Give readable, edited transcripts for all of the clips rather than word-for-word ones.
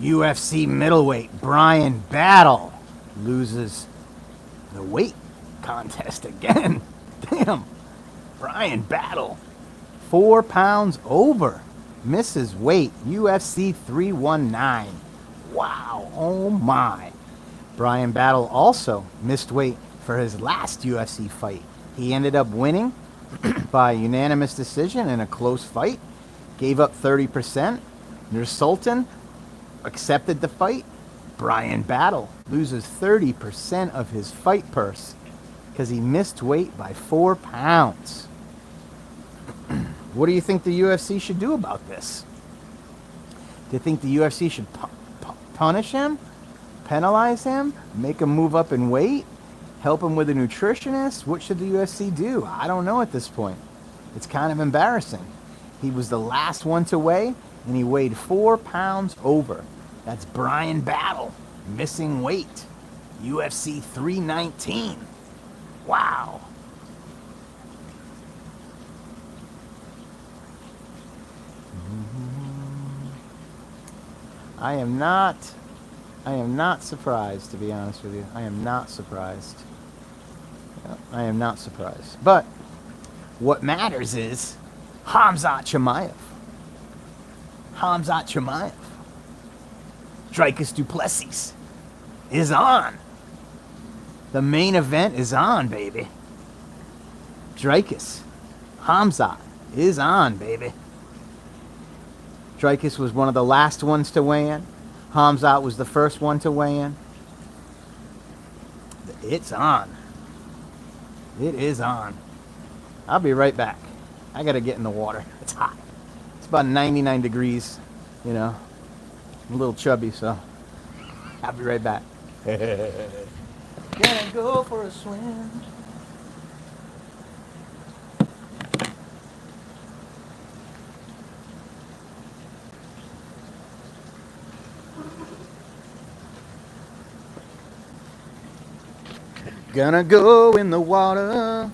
UFC middleweight Bryan Battle loses the weight contest again. Damn. Bryan Battle, 4 pounds over. Misses weight. UFC 319. Wow. Oh my. Bryan Battle also missed weight for his last UFC fight. He ended up winning by unanimous decision in a close fight. Gave up 30%. Sultan accepted the fight. Bryan Battle loses 30% of his fight purse because he missed weight by 4 pounds. What do you think the UFC should do about this? Do you think the UFC should punish him? Penalize him? Make him move up in weight? Help him with a nutritionist? What should the UFC do? I don't know at this point. It's kind of embarrassing. He was the last one to weigh, and he weighed 4 pounds over. That's Bryan Battle, missing weight. UFC 319. Wow. I am not surprised, to be honest with you. I am not surprised. I am not surprised. But what matters is Khamzat Chimaev. Khamzat Chimaev. Dricus du Plessis is on. The main event is on, baby. Dricus. Khamzat is on, baby. Dricus was one of the last ones to weigh in. Khamzat was the first one to weigh in. It's on. It is on. I'll be right back. I gotta get in the water. It's hot. It's about 99 degrees, you know. I'm a little chubby, so I'll be right back. Gonna go for a swim. Gonna go in the water.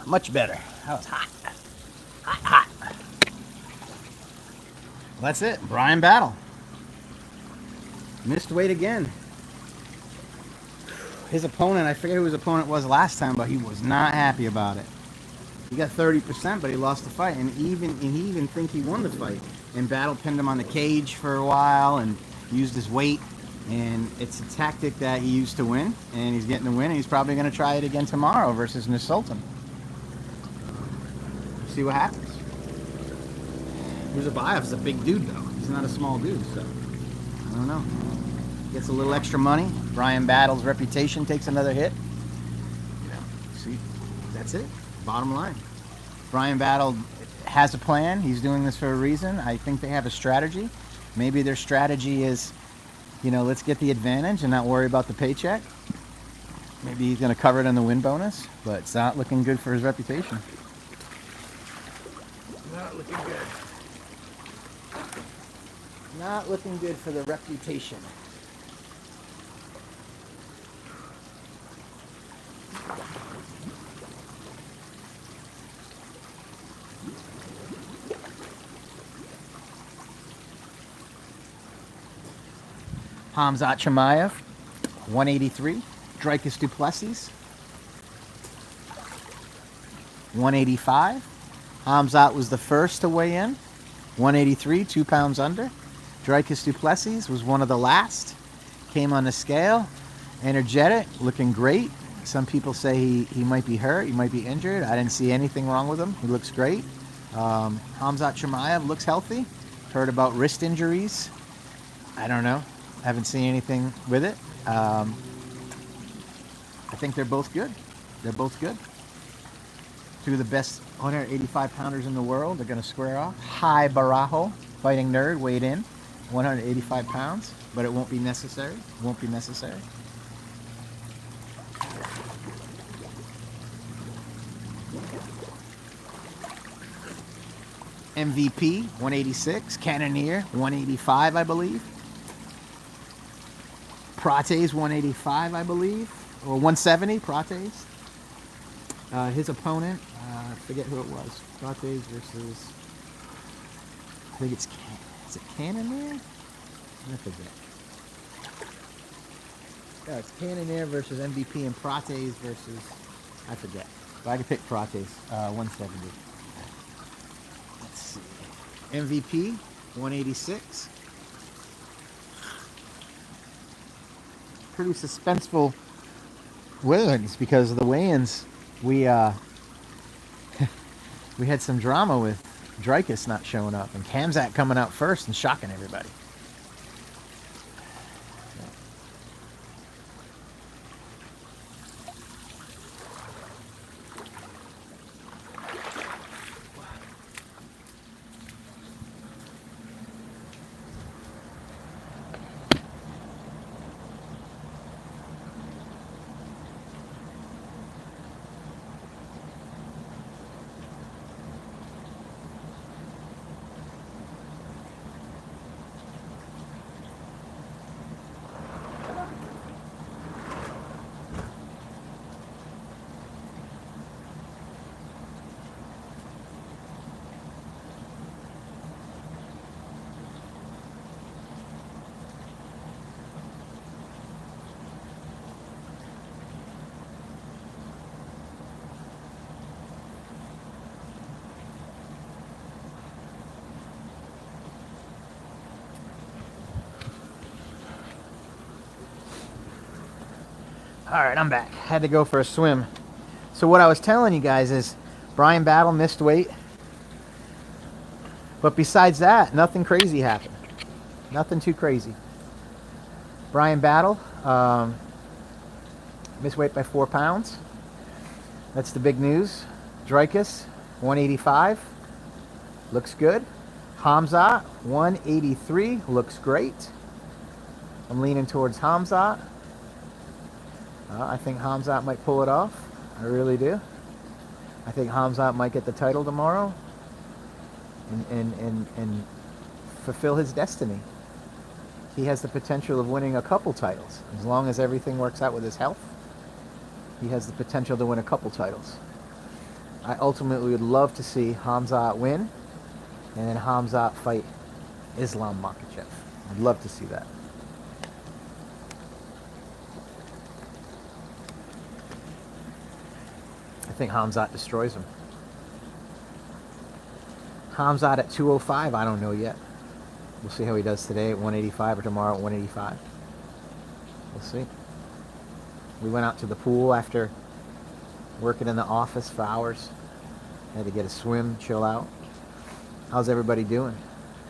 Much better. That was hot. Hot, hot. Well, that's it. Bryan Battle. Missed weight again. His opponent, I forget who his opponent was last time, but he was not happy about it. He got 30%, but he lost the fight, and he even think he won the fight. And Battle pinned him on the cage for a while and used his weight. And it's a tactic that he used to win, and he's getting the win, and he's probably going to try it again tomorrow versus Sultan. See what happens. Uzabayev's a big dude, though. He's not a small dude, so I don't know. Gets a little extra money. Bryan Battle's reputation takes another hit. You know, see, that's it. Bottom line. Bryan Battle has a plan. He's doing this for a reason. I think they have a strategy. Maybe their strategy is, you know, let's get the advantage and not worry about the paycheck. Maybe he's going to cover it on the win bonus, but it's not looking good for his reputation. Not looking good. Not looking good for the reputation. Khamzat Chimaev, 183. Dricus du Plessis, 185. Khamzat was the first to weigh in, 183, 2 pounds under. Dricus du Plessis was one of the last. Came on the scale, energetic, looking great. Some people say he might be hurt, he might be injured. I didn't see anything wrong with him. He looks great. Khamzat Chimaev looks healthy. Heard about wrist injuries. I don't know. Haven't seen anything with it. I think they're both good. They're both good. Two of the best 185 pounders in the world. They're going to square off. Hi Barajo, fighting nerd, weighed in 185 pounds, but it won't be necessary. Won't be necessary. MVP, 186. Cannoneer, 185, I believe. Prates, 185, I believe. Or 170, Prates. His opponent, I forget who it was. Prates versus, I think is it Cannoneer? I forget. Yeah, it's Cannoneer versus MVP and Prates versus, I forget. But I could pick Prates, 170. Let's see. MVP, 186. Pretty suspenseful weigh-ins because of the weigh-ins. We we had some drama with Dreykus not showing up and Kamzat coming out first and shocking everybody. All right, I'm back. Had to go for a swim. So what I was telling you guys is Bryan Battle missed weight. But besides that, nothing crazy happened. Nothing too crazy. Bryan Battle missed weight by 4 pounds. That's the big news. Dreykus, 185. Looks good. Hamzat, 183. Looks great. I'm leaning towards Hamzat. I think Hamzat might pull it off. I really do. I think Hamzat might get the title tomorrow and fulfill his destiny. He has the potential of winning a couple titles. As long as everything works out with his health, he has the potential to win a couple titles. I ultimately would love to see Hamzat win and then Hamzat fight Islam Makhachev. I'd love to see that. I think Hamzat destroys him. Hamzat at 205, I don't know yet. We'll see how he does today at 185 or tomorrow at 185. We'll see. We went out to the pool after working in the office for hours. Had to get a swim, chill out. How's everybody doing?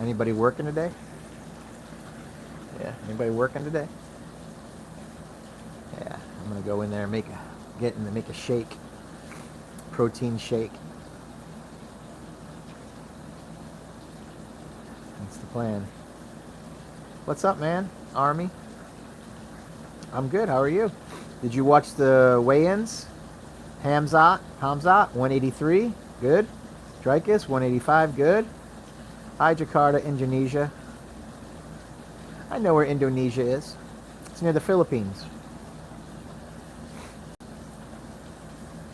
Anybody working today? Yeah, anybody working today? Yeah, I'm gonna go in there and make a shake. Protein shake. That's the plan. What's up, man? Army? I'm good. How are you? Did you watch the weigh-ins? Hamzat, 183. Good. Dreykus, 185. Good. Hi, Jakarta, Indonesia. I know where Indonesia is. It's near the Philippines.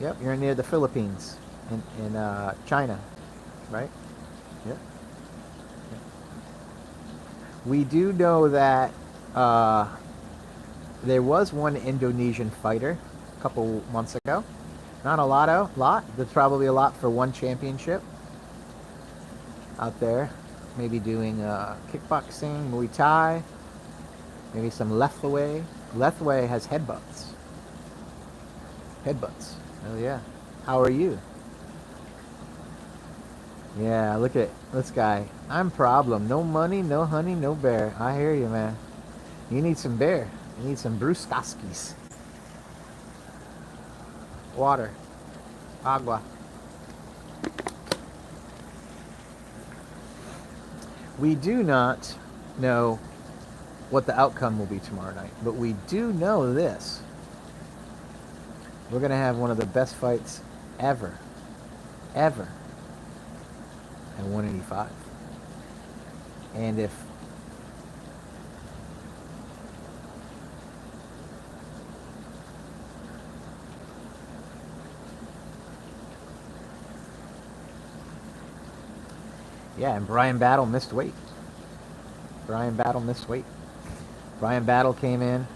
Yep, you're near the Philippines in China, right? Yep. We do know that there was one Indonesian fighter a couple months ago. Not a lot. There's probably a lot for one championship out there. Maybe doing kickboxing, Muay Thai, maybe some Lethwei. Lethwei has headbutts. Oh yeah. How are you? Yeah, look at this guy. I'm problem. No money, no honey, no bear. I hear you, man. You need some bear. You need some bruskaskis. Water. Agua. We do not know what the outcome will be tomorrow night, but we do know this. We're going to have one of the best fights ever. and 185. And if yeah, and Bryan Battle missed weight. Bryan Battle missed weight. Bryan Battle came in.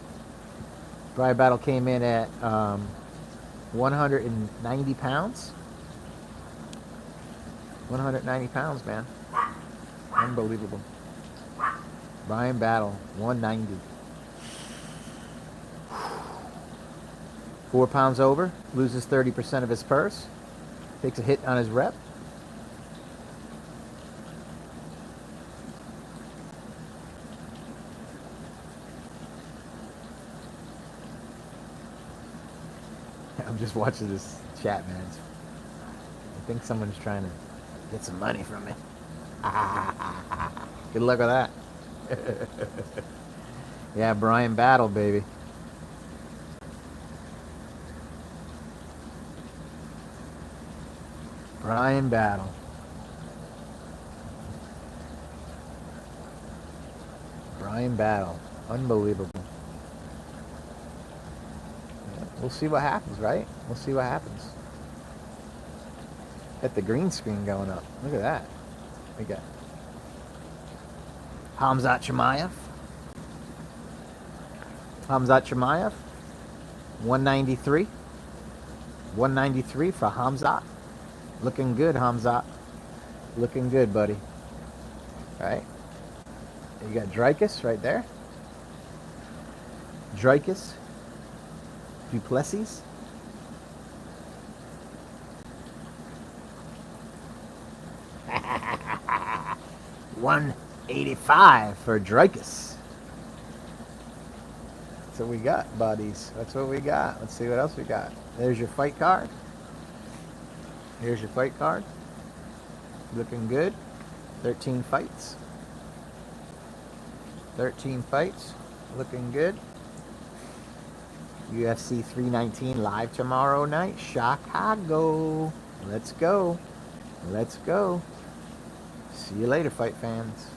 Bryan Battle came in at 190 pounds. 190 pounds, man. Unbelievable. Bryan Battle, 190. 4 pounds over, loses 30% of his purse, takes a hit on his rep. I'm just watching this chat, man. I think someone's trying to get some money from me. Good luck with that. Yeah, Bryan Battle, baby. Bryan Battle. Bryan Battle. Unbelievable. We'll see what happens, right? We'll see what happens. Got the green screen going up. Look at that. We got Khamzat Chimaev. Khamzat Chimaev. 193. 193 for Khamzat. Looking good, Khamzat. Looking good, buddy. All right. You got Dricus right there. Dricus. Duplessis. $185 for Dricus. That's what we got, buddies. That's what we got. Let's see what else we got. There's your fight card. Here's your fight card. Looking good. 13 fights. 13 fights. Looking good. UFC 319 live tomorrow night. Chicago. Let's go. Let's go. See you later, fight fans.